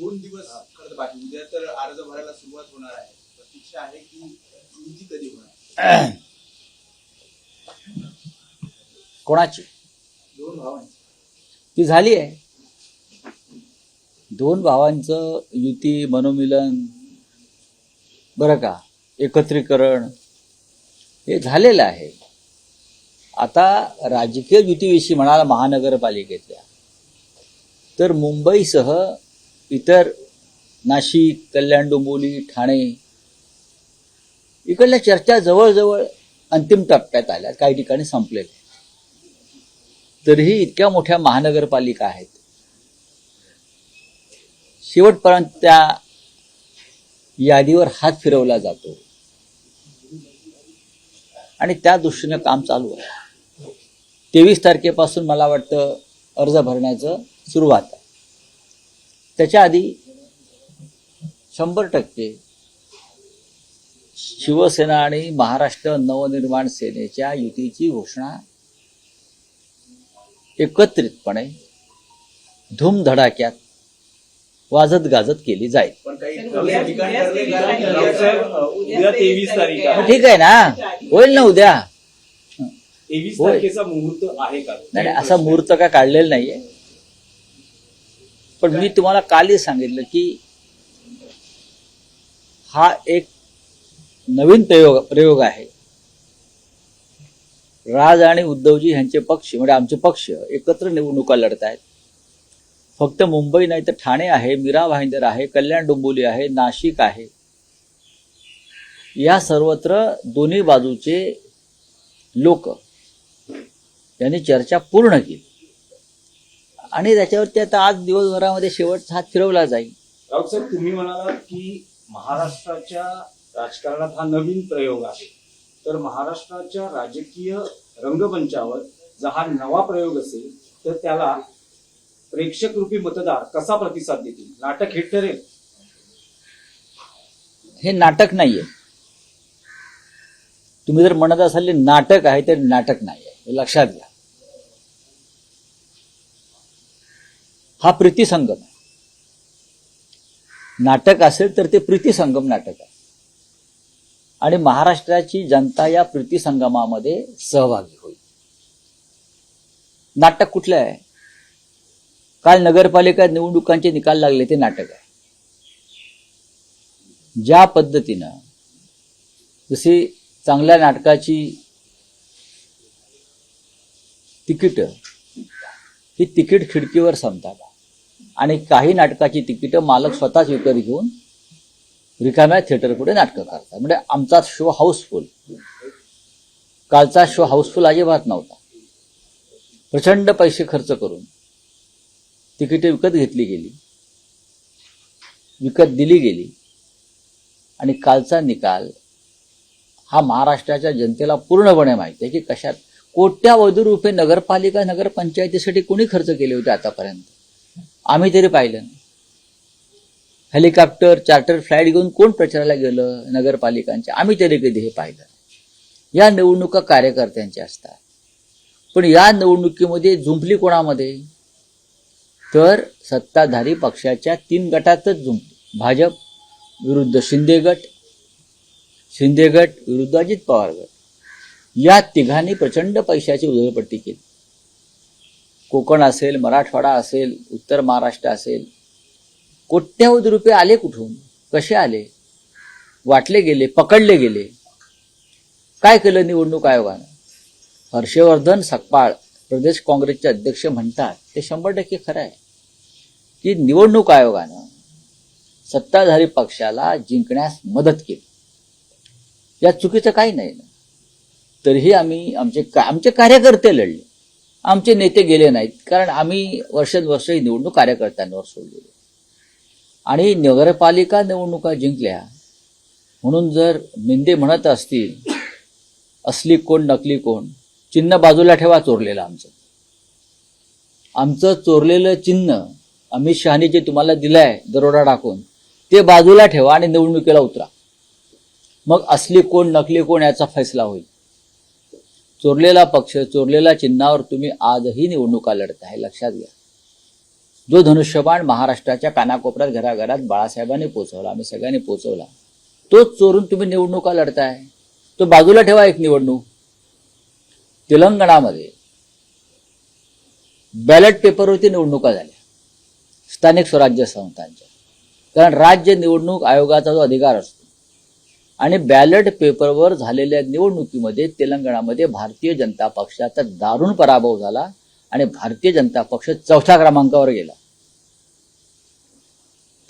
2 दिवस खरं बाकी, उद्या तर अर्ज भरायला सुरुवात होणार आहे. प्रतीक्षा आहे की युती कधी होणार? कोणाची? 2 भावांची ती झाली आहे. 2 भावांचं युती, मनोमिलन, बरं का, एकत्रीकरण हे झालेलं आहे. आता राजकीय युतीविषयी म्हणाला महानगरपालिकेतल्या, तर मुंबईसह इतर नाशिक, कल्याण, डोंबिवली, ठाणे इकडल्या चर्चा जवळजवळ अंतिम टप्प्यात आल्या, काही ठिकाणी संपलेल्या. तरीही इतक्या मोठ्या महानगरपालिका आहेत, शेवटपर्यंत त्या यादीवर हात फिरवला जातो आणि त्या दृष्टीनं काम चालू आहे. 23 तारखेपासून मला वाटतं अर्ज भरण्याचं सुरुवात आहे. त्याच्या आधी 100% शिवसेना आणि महाराष्ट्र नवनिर्माण सेनेच्या युतीची घोषणा एकत्रितपणे धूमधडाक्यात वाजत गाजत केली जाईल. पण काही ठिकाणी ठरले कारण उद्या 23 तारीख आहे. ठीक आहे ना, होईल ना उद्या. 23 तारखेचा मुहूर्त आहे का? नाही, असा मुहूर्त काय काढलेला नाहीये. पण मी तुम्हाला कालही सांगितलं की हा एक नवीन प्रयोग आहे. राज आणि उद्धवजी यांचे पक्ष म्हणजे आमचे पक्ष एकत्र निवडणुका लढत आहेत. फक्त मुंबई नाही तर ठाणे आहे, मीरा भाईंदर आहे, कल्याण डोंबिवली आहे, नाशिक आहे. या सर्वत्र दोन्ही बाजूचे लोक यांनी चर्चा पूर्ण केली आणि त्याच्यावरती आता आज दिवसभरामध्ये शेवटचा हात फिरवला जाईल. राऊत साहेब, तुम्ही म्हणालात की महाराष्ट्राच्या राजकारणात हा नवीन प्रयोग आहे, तर महाराष्ट्राच्या राजकीय रंगमंचावर जर हा नवा प्रयोग असेल तर त्याला प्रेक्षक रूपी मतदार कसा प्रतिसाद देतील? नाटक हिट ठरेल? हे नाटक नाहीये. तुम्ही जर म्हणत असाल नाटक आहे तर नाटक नाही आहे, हे लक्षात घ्या. हा प्रीतिसंगम आहे. नाटक असेल तर ते प्रीतिसंगम नाटक आहे आणि महाराष्ट्राची जनता या प्रीतिसंगमामध्ये सहभागी होईल. नाटक कुठलं आहे? काल नगरपालिका निवडणुकांचे निकाल लागले, ते नाटक आहे. ज्या पद्धतीनं जशी चांगल्या नाटकाची तिकीट ही तिकीट खिडकीवर संपतात आणि काही नाटकाची तिकीटं मालक स्वतःच विकत घेऊन रिकाम्या थिएटर पुढे नाटकं करतात. म्हणजे आमचा शो हाऊसफुल. कालचा शो हाऊसफुल अजिबात नव्हता. प्रचंड पैसे खर्च करून तिकीटे विकत घेतली गेली, विकत दिली गेली आणि कालचा निकाल हा महाराष्ट्राच्या जनतेला पूर्णपणे माहिती आहे की कशात कोट्यावधी रुपये नगरपालिका नगरपंचायतीसाठी कोणी खर्च केले होते आतापर्यंत. आम्ही तरी पाहिलं नाही. हेलिकॉप्टर, चार्टर फ्लाईट घेऊन कोण प्रचाराला गेलं नगरपालिकांच्या, आम्ही तरी कधी हे पाहिलं. या निवडणुका कार्यकर्त्यांच्या असतात. पण या निवडणुकीमध्ये झुंपली कोणामध्ये? तर सत्ताधारी पक्षाच्या 3 गटातच झुंपली. भाजप विरुद्ध शिंदे गट, शिंदे गट विरुद्ध अजित पवार गट. या तिघांनी प्रचंड पैशाची उधळपट्टी केली. कोकण असेल, मराठवाडा असेल, उत्तर महाराष्ट्र असेल, कोट्यावधी रुपये आले कुठून? कसे आले? वाटले गेले, पकडले गेले. काय केलं निवडणूक आयोगानं? हर्षवर्धन सकपाळ प्रदेश काँग्रेसचे अध्यक्ष म्हणतात ते 100% खरं आहे की निवडणूक आयोगानं सत्ताधारी पक्षाला जिंकण्यास मदत केली. यात चुकीचं काही नाही ना. तरीही आम्ही आमचे कार्यकर्ते लढले, आमचे नेते गेले नाहीत, कारण आम्ही वर्षानुवर्ष ही निवडणूक कार्यकर्त्यांवर सोडलेली. आणि नगरपालिका निवडणुका जिंकल्या म्हणून जर मिंदे म्हणत असतील असली कोण नकली कोण, चिन्ह बाजूला ठेवा चोरलेलं. आमचं चोरलेलं चिन्ह अमित शहानी जे तुम्हाला दिलंय दरोडा टाकून, ते बाजूला ठेवा आणि निवडणुकीला उतरा. मग असली कोण नकली कोण याचा फैसला होईल. चोरलेला पक्ष, चोरलेल्या चिन्हावर तुम्ही आजही निवडणुका लढत आहे, लक्षात घ्या. जो धनुष्यबाण महाराष्ट्राच्या कानाकोपऱ्यात घराघरात बाळासाहेबांनी पोचवला, आम्ही सगळ्यांनी पोचवला, तोच चोरून तुम्ही निवडणुका लढताय. तो बाजूला ठेवा. एक निवडणूक तेलंगणामध्ये बॅलेट पेपरवरती निवडणुका झाल्या स्थानिक स्वराज्य संस्थांच्या, कारण राज्य निवडणूक आयोगाचा जो अधिकार असतो, आणि बॅलेट पेपरवर झालेल्या निवडणुकीमध्ये तेलंगणामध्ये भारतीय जनता पक्षाचा दारुण पराभव झाला आणि भारतीय जनता पक्ष 4थ्या क्रमांकावर गेला.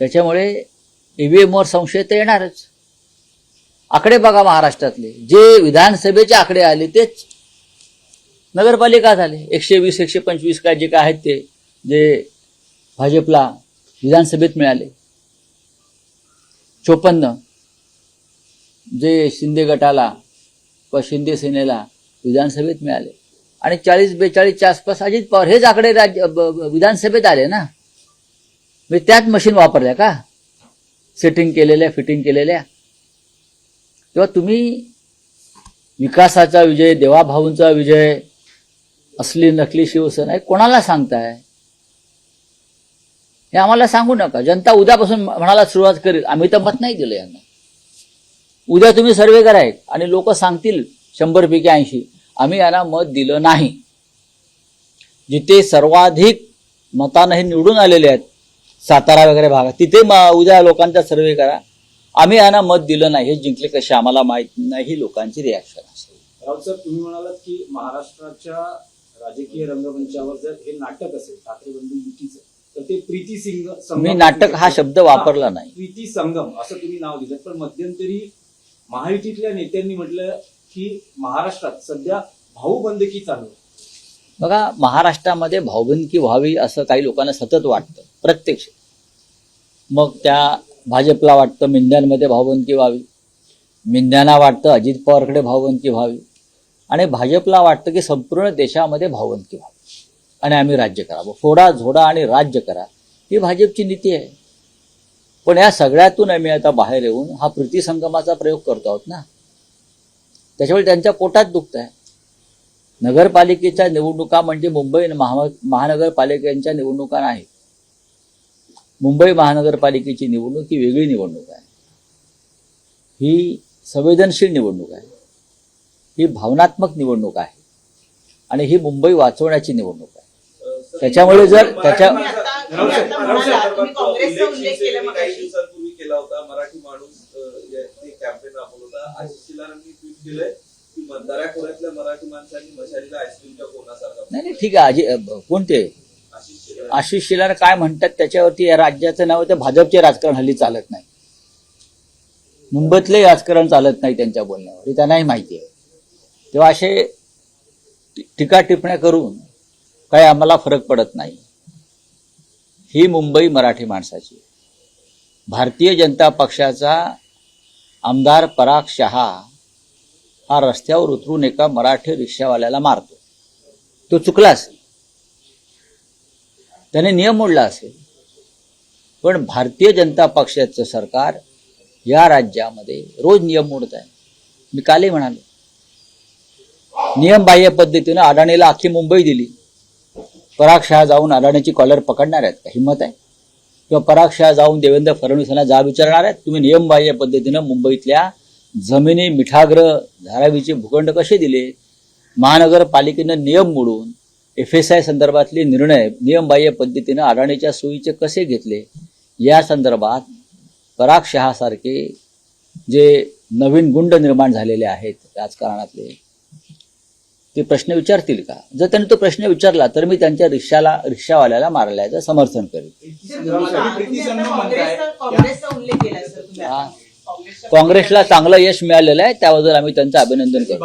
त्याच्यामुळे ईव्हीएमवर संशय तर येणारच. आकडे बघा महाराष्ट्रातले, जे विधानसभेचे आकडे आले तेच नगरपालिका झाले. 120 125 काय जे काय आहेत ते जे भाजपला विधानसभेत मिळाले, 54 जे शिंदे गटाला व शिंदे सेनेला विधानसभेत मिळाले, आणि 40-42च्या आसपास अजित पवार, हेच आकडे विधानसभेत आले ना. म्हणजे त्याच मशीन वापरल्या का सेटिंग केलेल्या, फिटिंग केलेल्या. तेव्हा तुम्ही विकासाचा विजय, देवाभाऊंचा विजय, असली नकली शिवसेना हे कोणाला सांगताय? हे आम्हाला सांगू नका. जनता उद्यापासून म्हणायला सुरुवात करेल, आम्ही तर मत नाही दिलं यांना. उद्या तुम्ही सर्वे कराय आणि लोक सांगतील 100पैकी 80 आम्ही यांना मत दिलं नाही. जिथे सर्वाधिक मतानं हे निवडून आलेले आहेत, सातारा वगैरे भागात, तिथे उद्या लोकांचा सर्वे करा, आम्ही यांना मत दिलं नाही, हे जिंकले कसे आम्हाला माहित नाही, लोकांची रिॲक्शन असेल. राऊत सर, तुम्ही म्हणालात की महाराष्ट्राच्या राजकीय रंगमंचावर जर हे नाटक असेल ठाकरे बंधू युतीचं, तर ते प्रीती संगम. मी नाटक हा शब्द वापरला नाही. प्रीती संगम असं तुम्ही नाव दिलं. पण मध्यंतरी महायुतीतल्या नेत्यांनी म्हटलं की महाराष्ट्रात सध्या भाऊबंदकी चालू आहे. बघा, महाराष्ट्रामध्ये भाऊबंदकी व्हावी असं काही लोकांना सतत वाटतं, प्रत्यक्ष. मग त्या भाजपला वाटतं मिंद्यांमध्ये भाऊबंदकी व्हावी, मिंद्यांना वाटतं अजित पवारकडे भाऊबंदकी व्हावी, आणि भाजपला वाटतं की संपूर्ण देशामध्ये भाऊबंदकी व्हावी आणि आम्ही राज्य करावं. फोडा झोडा आणि राज्य करा, ही भाजपची नीती आहे. पण या सगळ्यातून आम्ही आता बाहेर येऊन हा प्रीतिसंगमाचा प्रयोग करतो आहोत ना. त्याच्यामुळे त्यांच्या पोटात दुखत आहे. नगरपालिकेच्या निवडणुका म्हणजे मुंबई महानगरपालिकेच्या निवडणुका नाहीत. मुंबई महानगरपालिकेची निवडणूक ही वेगळी निवडणूक आहे. ही संवेदनशील निवडणूक आहे, ही भावनात्मक निवडणूक आहे, आणि ही मुंबई वाचवण्याची निवडणूक आहे. त्याच्यामुळे जर त्याच्या काही दिवसांपूर्वी केला होता, मराठी माणूस ते कॅम्पेन राबवलं होता. आशिष शेलारांनी ट्विट केलंय की दऱ्याखोऱ्यातल्या मराठी माणसांनी मशालीला आईस्क्रीमच्या कोणासारखा. नाही ठीक आहे. कोणते आशिष शेलार काय म्हणतात त्याच्यावरती या राज्याचं नाव, ते भाजपचे राजकारण हल्ली चालत नाही, मुंबईतले राजकारण चालत नाही त्यांच्या बोलण्यावर, हे त्यांनाही माहिती आहे. तेव्हा असे टीका टिप्पण्या करून काही आम्हाला फरक पडत नाही. ही मुंबई मराठी माणसाची. भारतीय जनता पक्षाचा आमदार पराग शहा हा रस्त्यावर उतरून एका मराठी रिक्षावाल्याला मारतो. तो चुकला असेल, त्याने नियम मोडला असेल, पण भारतीय जनता पक्षाचं सरकार या राज्यामध्ये रोज नियम मोडत आहे. मी कालही म्हणालो, नियमबाह्य पद्धतीनं अडाणीला अख्खी मुंबई दिली. पराग शहा जाऊन अडाणीची कॉलर पकडणार आहेत का? हिंमत आहे? किंवा पराग शहा जाऊन देवेंद्र फडणवीसांना जाब विचारणार आहेत, तुम्ही नियमबाह्य पद्धतीनं मुंबईतल्या जमिनी, मिठाग्रह, धारावीचे भूखंड कसे दिले? महानगरपालिकेनं नियम मोडून FSI संदर्भातले निर्णय नियमबाह्य पद्धतीनं अडाणीच्या सोयीचे कसे घेतले? या संदर्भात पराग शहासारखे जे नवीन गुंड निर्माण झालेले आहेत राजकारणातले, ते प्रश्न विचारतील का? जर त्यांनी तो प्रश्न विचारला तर मी त्यांच्या रिक्षावाल्याला मारल्याचं समर्थन करेन. काँग्रेसला चांगलं यश मिळालेलं आहे, त्याबद्दल आम्ही त्यांचं अभिनंदन करतो.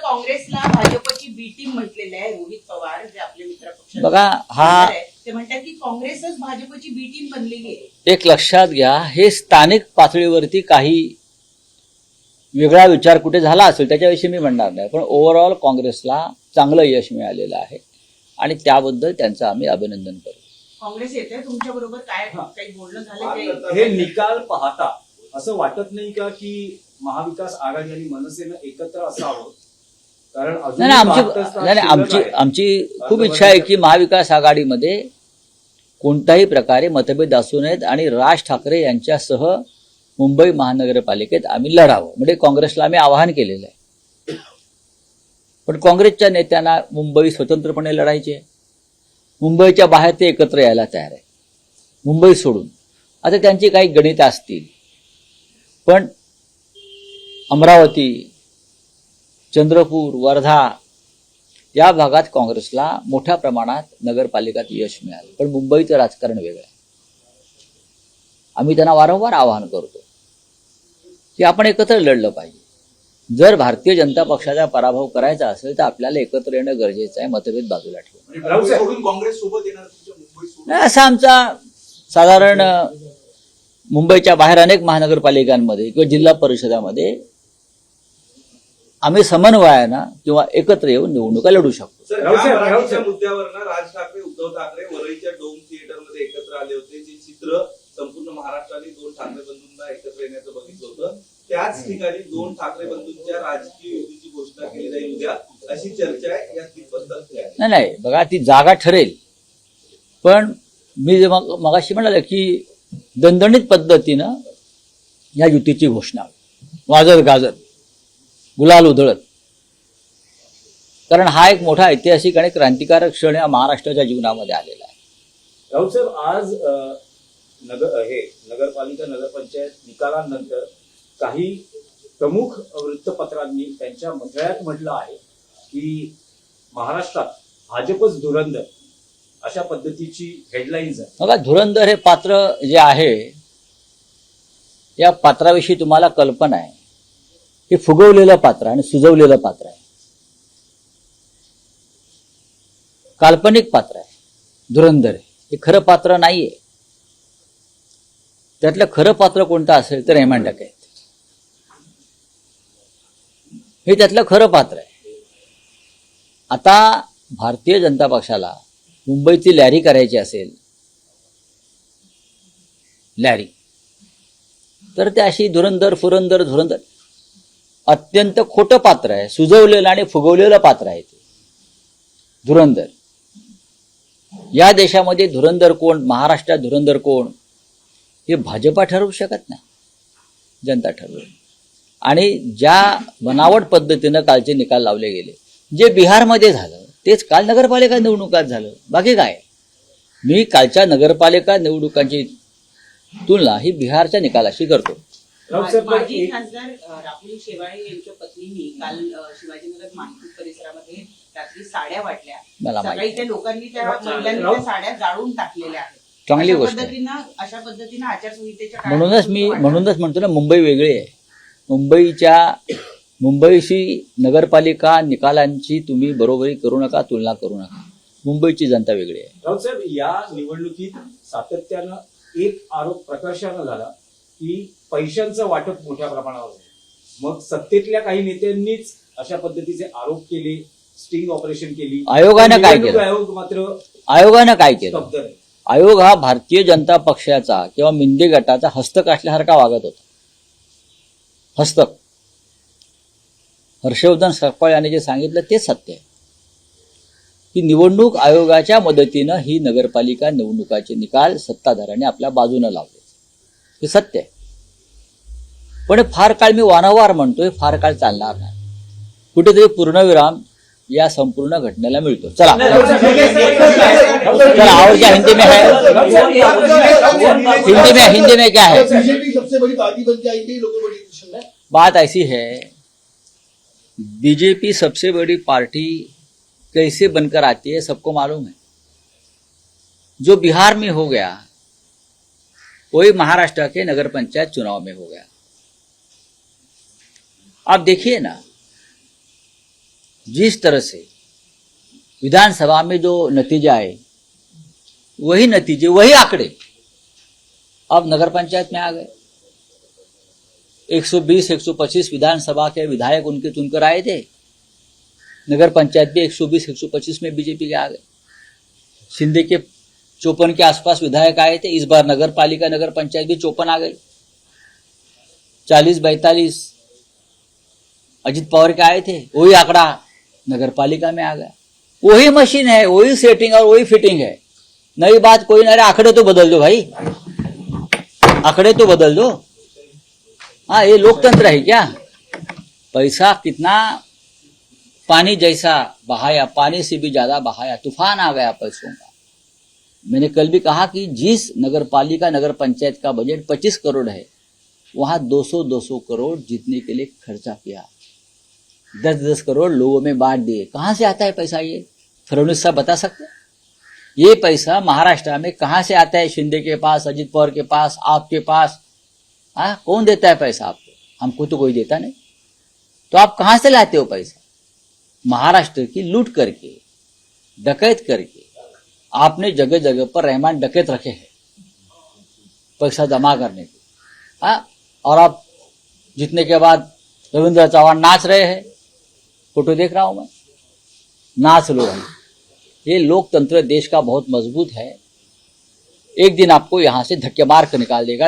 काँग्रेसला भाजपची बी टीम म्हटलेलं आहे. रोहित पवार जे आपले मित्र बघा, हा ते म्हणतात की काँग्रेसच भाजपची बी टीम बनलेली आहे. एक लक्षात घ्या, हे स्थानिक पातळीवरती काही वेगळा विचार कुठे झाला असेल त्याच्याविषयी मी म्हणणार नाही, पण ओव्हरऑल काँग्रेसला चांगलं यश मिळालेलं आहे आणि त्याबद्दल त्यांचं आम्ही अभिनंदन करू. काँग्रेस येते तुमच्या बरोबर काय काही बोलणं झालं? हे निकाल पाहता असं वाटत नाही का की महाविकास आघाडी आणि मनसेनं एकत्र असावं कारण नाही अजूनही नाही, 72 तास नाही शिल्लक आहे. आमची खूप इच्छा आहे की महाविकास आघाडीमध्ये कोणत्याही प्रकारे मतभेद असू नयेत आणि राज ठाकरे यांच्यासह मुंबई महानगरपालिकेत आम्ही लढावं, म्हणजे काँग्रेसला आम्ही आवाहन केलेलं आहे. पण काँग्रेसच्या नेत्यांना मुंबई स्वतंत्रपणे लढायची आहे. मुंबईच्या बाहेर ते एकत्र यायला तयार आहे, मुंबई सोडून. आता त्यांची काही गणितं असतील, पण अमरावती, चंद्रपूर, वर्धा या भागात काँग्रेसला मोठ्या प्रमाणात नगरपालिकात यश मिळालं. पण मुंबईचं राजकारण वेगळं आहे. आम्ही त्यांना वारंवार आवाहन करतो की आपण एकत्र लढलं पाहिजे. जर भारतीय जनता पक्षाचा पराभव करायचा असेल तर आपल्याला एकत्र येणं गरजेचं आहे, मतभेद बाजूला ठेवून. मुंबई सोडून काँग्रेस सोबत येणार तुमच्या मुंबई सोडून? नाही, असा आमचा साधारण मुंबईच्या बाहेर अनेक महानगरपालिकांमध्ये किंवा जिल्हा परिषदामध्ये आम्ही समन्वयानं किंवा एकत्र येऊन निवडणुका लढू शकतो. सर, राऊत साहेब, या राऊत मराठीच्या साहेब. मुद्द्यावर ना राज ठाकरे, उद्धव ठाकरे वरळीच्या डोम थिएटरमध्ये एकत्र आले होते. जे चित्र संपूर्ण महाराष्ट्राने दोन ठाकरे बंधूंना एकत्र येण्याचं बघितलं होतं. त्याच ठिकाणी दोन ठाकरे बंधूंच्या राजकीय युतीची घोषणा केली जाईल उद्या, अशी चर्चा आहे. या कितपत तथ्य आहे? नाही नाही, बघा ती जागा ठरेल, पण मी जे मगाशी म्हणाले की दणदणीत पद्धतीनं या युतीची घोषणा, वाजत गाजत, गुलाल उधळत, कारण हा एक मोठा ऐतिहासिक आणि क्रांतिकारक क्षण या महाराष्ट्राच्या जीवनामध्ये आलेला आहे. राऊत साहेब, आज नगरपालिका नगरपंचायत निकालानंतर काही प्रमुख वृत्तपत्रांनी त्यांच्या मथळ्यात म्हटलं आहे की महाराष्ट्रात भाजपच धुरंधर, अशा पद्धतीची हेडलाईन्स आहे. बघा, धुरंधर हे पात्र जे आहे, या पात्राविषयी तुम्हाला कल्पना आहे. हे फुगवलेलं पात्र आणि सुजवलेलं पात्र आहे, काल्पनिक पात्र आहे. धुरंधर हे खरं पात्र नाहीये. त्यातलं खरं पात्र कोणतं असेल तर हेमंत डकैत हे त्यातलं खरं पात्र आहे. आता भारतीय जनता पक्षाला मुंबईची लॅरी करायची असेल, लॅरी, तर ते अशी धुरंधर धुरंधर अत्यंत खोटं पात्र आहे, सुजवलेलं आणि फुगवलेलं पात्र आहे ते धुरंधर. या देशामध्ये धुरंधर कोण, महाराष्ट्रात धुरंधर कोण, हे भाजपा ठरवू शकत नाही, जनता ठरवेल. आणि ज्या बनावट पद्धतीनं कालचे निकाल लावले गेले, जे बिहारमध्ये झालं तेच काल नगरपालिका निवडणुकात झालं. बाकी काय, मी कालच्या नगरपालिका निवडणुकांची तुलना ही बिहारच्या निकालाशी करतो. राऊत साहेब, माजी खासदार राहुल शेवाळे यांच्या पत्नींनी काल शिवाजीनगर मानपूर परिसरामध्ये रात्री साड्या वाटल्या. मला माहिती. सकाळी त्या लोकांनी त्या महिलांनी त्या साड्या जाळून टाकलेल्या आहेत. चांगली गोष्ट आहे. अशा पद्धतीनं आचारसंहितेच्या काळात म्हणूनच म्हणतो ना, मुंबई वेगळी आहे. मुंबईशी नगरपालिका निकालांची तुम्ही बरोबरी करू नका, तुलना करू नका. मुंबईची जनता वेगळी आहे. राऊत साहेब, या निवडणुकीत सातत्यानं एक आरोप प्रकर्षानं झाला की पैशांचं वाटप मोठ्या प्रमाणावर झालं. मग सत्तेतल्या काही नेत्यांनीच अशा पद्धतीचे आरोप केले, स्टिंग ऑपरेशन केली. आयोगानं काय केलं? आयोग मात्र आयोगानं काय केलं? स्तब्ध आहे. आयोग हा भारतीय जनता पक्षाचा किंवा मिंदे गटाचा हस्तक असल्यासारखा वागत होता. हस्तक. हर्षवर्धन सकपाळ यांनी जे सांगितलं ते सत्य आहे की निवडणूक आयोगाच्या मदतीनं ही नगरपालिका निवडणुकाचे निकाल सत्ताधाऱ्यांनी आपल्या बाजूनं लावले, हे सत्य आहे. पण फार काळ, मी वारंवार म्हणतोय, फार काळ चालणार नाही. कुठेतरी पूर्णविराम या संपूर्ण घटनेला मिळतो. चला और क्या हिंदी में है, हिंदी में क्या है? बीजेपी सबसे बड़ी पार्टी बन के आएगी लोगों बड़ी खुशी में। बात ऐसी है, बीजेपी सबसे बड़ी पार्टी कैसे बनकर आती है सबको मालूम है. जो बिहार में हो गया वही महाराष्ट्र के नगर पंचायत चुनाव में हो गया. आप देखिए ना, जिस तरह से विधानसभा में जो नतीजे आए, वही नतीजे, वही आंकड़े अब नगर पंचायत में आ गए. 120-125 विधानसभा के विधायक उनके चुनकर आए थे. नगर पंचायत भी 120-125 में बीजेपी के आ गए. शिंदे के 54 के आसपास विधायक आए थे. इस बार नगर पालिका नगर पंचायत भी 54 आ गई. 40-42 अजित पवार के आए थे, वही आंकड़ा नगर पालिका में आ गया। वही मशीन है, वही सेटिंग और वही फिटिंग है। नई बात कोई नहीं। अरे आंकड़े तो बदल दो भाई, आंकड़े तो बदल दो। हाँ, ये लोकतंत्र है क्या? पैसा कितना पानी जैसा बहाया, पानी से भी ज्यादा बहाया, तूफान आ गया पैसों का। मैंने कल भी कहा कि जिस नगर पालिका नगर पंचायत का बजट 25 करोड़ है, वहां 200 करोड़ जीतने के लिए खर्चा किया। 10 करोड़ लोगों में बांट दिए। कहां से आता है पैसा? ये फडणवीस साहब बता सकते हैं? ये पैसा महाराष्ट्र में कहां से आता है? शिंदे के पास, अजित पवार के पास, आपके पास। कौन देता है पैसा आपको? हमको तो कोई देता नहीं। तो आप कहां से लाते हो पैसा? महाराष्ट्र की लूट करके, डकैत करके आपने जगह जगह पर रहमान डकैत रखे हैं पैसा जमा करने के। और आप जीतने के बाद रविंद्र चौहान नाच रहे हैं, फोटो देख रहा हूं मैं। नाच लो भाई, ये लोकतंत्र देश का बहुत मजबूत है। एक दिन आपको यहां से धक्के मार कर निकाल देगा।